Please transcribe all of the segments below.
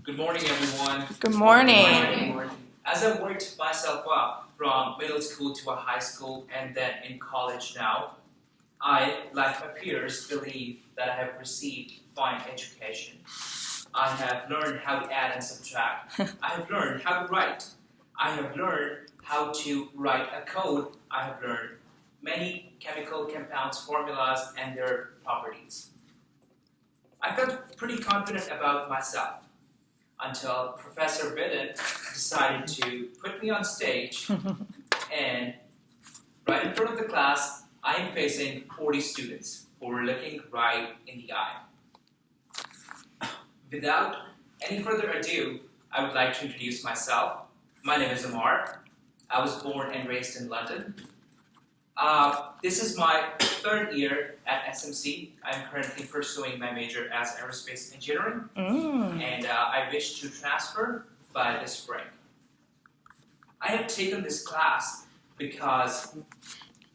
Good morning, everyone. Good morning. As I worked myself up from middle school to a high school and then in college now, I, like my peers, believe that I have received fine education. I have learned how to add and subtract. I have learned how to write. I have learned how to write a code. I have learned many chemical compounds, formulas, and their properties. I felt pretty confident about myself until Professor Bidden decided to put me on stage, and right in front of the class, I am facing 40 students who are looking right in the eye. Without any further ado, I would like to introduce myself. My name is Amar. I was born and raised in London. This is my third year at SMC. I'm currently pursuing my major as aerospace engineering, and I wish to transfer by this spring. I have taken this class because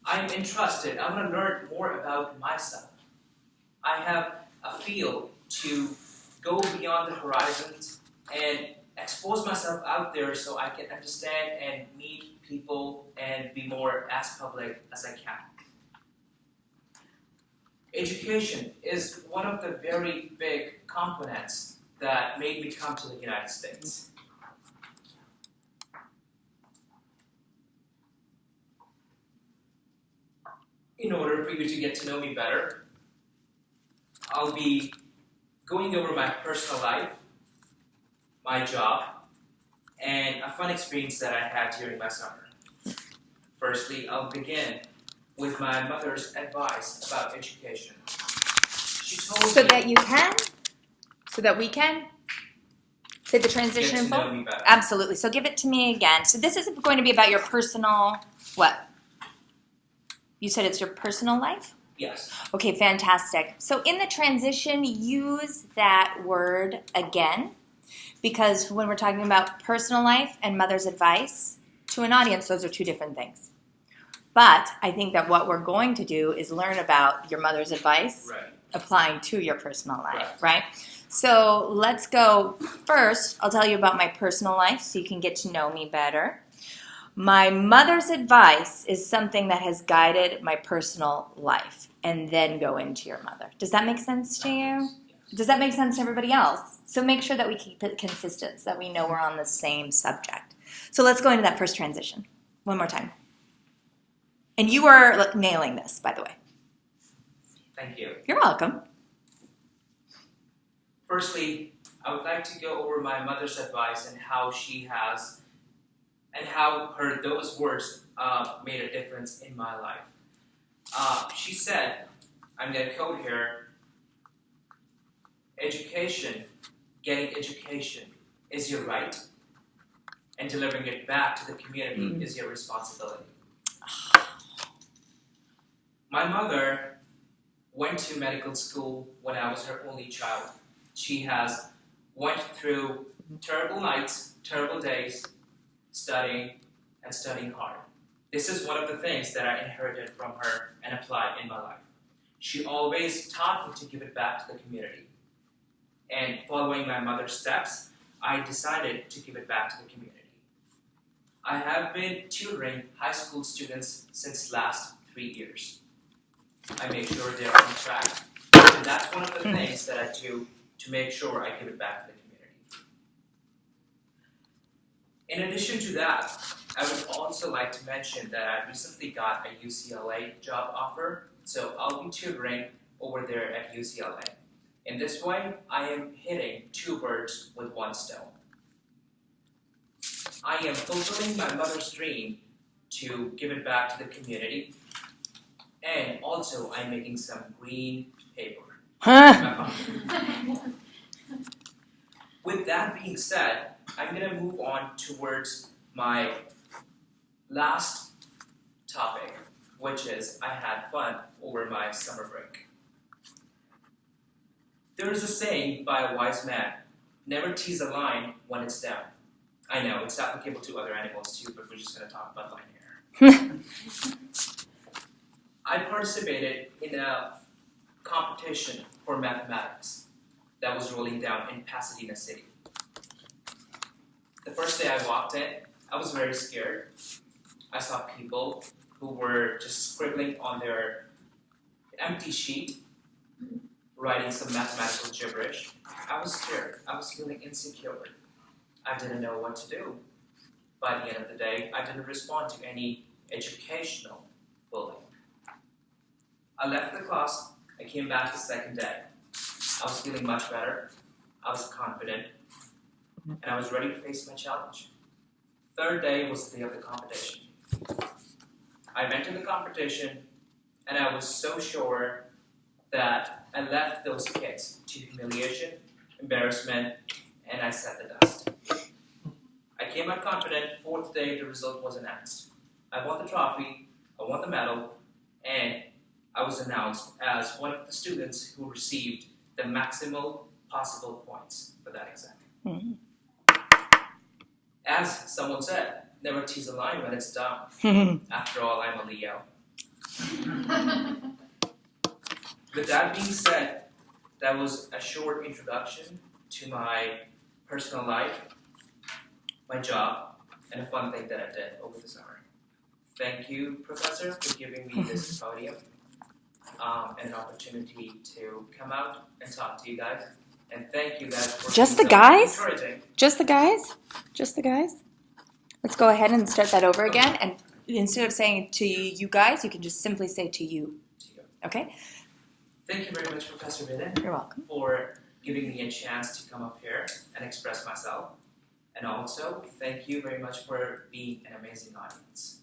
I'm interested. I want to learn more about myself. I have a feel to go beyond the horizons and expose myself out there so I can understand and meet people and be more as public as I can. Education is one of the very big components that made me come to the United States. In order for you to get to know me better, I'll be going over my personal life, my job, and a fun experience that I had during my summer. Firstly, I'll begin with my mother's advice about education. She told me So that we can say the transition get to info? know me better. Absolutely. So give it to me again. So this is going to be about your personal, what? You said it's your personal life? Yes. Okay, fantastic. So in the transition, use that word again, because when we're talking about personal life and mother's advice, to an audience, those are two different things. But I think that what we're going to do is learn about your mother's advice Right. applying to your personal life, right? So let's go first. I'll tell you about my personal life so you can get to know me better. My mother's advice is something that has guided my personal life, and then go into your mother. Does that make sense to you? Does that make sense to everybody else? So make sure that we keep it consistent so that we know we're on the same subject. So let's go into that first transition. One more time. And you are nailing this, by the way. Thank you. You're welcome. Firstly, I would like to go over my mother's advice and how she has, and how those words made a difference in my life. She said, I'm going to quote here, getting education is your right, and delivering it back to the community is your responsibility. My mother went to medical school when I was her only child. She has went through terrible nights, terrible days, studying and studying hard. This is one of the things that I inherited from her and applied in my life. She always taught me to give it back to the community. And following my mother's steps, I decided to give it back to the community. I have been tutoring high school students since last 3 years. I make sure they're on track. And that's one of the things that I do to make sure I give it back to the community. In addition to that, I would also like to mention that I recently got a UCLA job offer, so I'll be tutoring over there at UCLA. In this way, I am hitting two birds with one stone. I am fulfilling my mother's dream to give it back to the community, and also I'm making some green paper. With that being said, I'm going to move on towards my last topic, which is I had fun over my summer break. There is a saying by a wise man, never tease a lion when it's down. I know, it's applicable to other animals too, but we're just going to talk about lion here. I participated in a competition for mathematics that was rolling down in Pasadena City. first day I walked in, I was very scared. I saw people who were just scribbling on their empty sheet, writing some mathematical gibberish. I was scared. I was feeling insecure. I didn't know what to do. By the end of the day, I didn't respond to any educational bullying. I left the class. I came back the second day. I was feeling much better. I was confident. And I was ready to face my challenge. Third day was the day of the competition. I went to the competition, and I was so sure that I left those kids to humiliation, embarrassment, and I set the dust. I came out confident. Fourth day, the result was announced. I won the trophy, I won the medal, and I was announced as one of the students who received the maximal possible points for that exam. Mm-hmm. As someone said, never tease a lion when it's dumb. After all, I'm a Leo. With that being said, that was a short introduction to my personal life, my job, and a fun thing that I did over the summer. Thank you, Professor, for giving me this podium and an opportunity to come out and talk to you guys. And thank you guys for Just the being so guys? encouraging. Just the guys? Just the guys? Let's go ahead and start that over again. And instead of saying to you guys, you can just simply say to you. To you. Okay? Thank you very much, Professor Vidin, You're welcome. for giving me a chance to come up here and express myself. And also, thank you very much for being an amazing audience.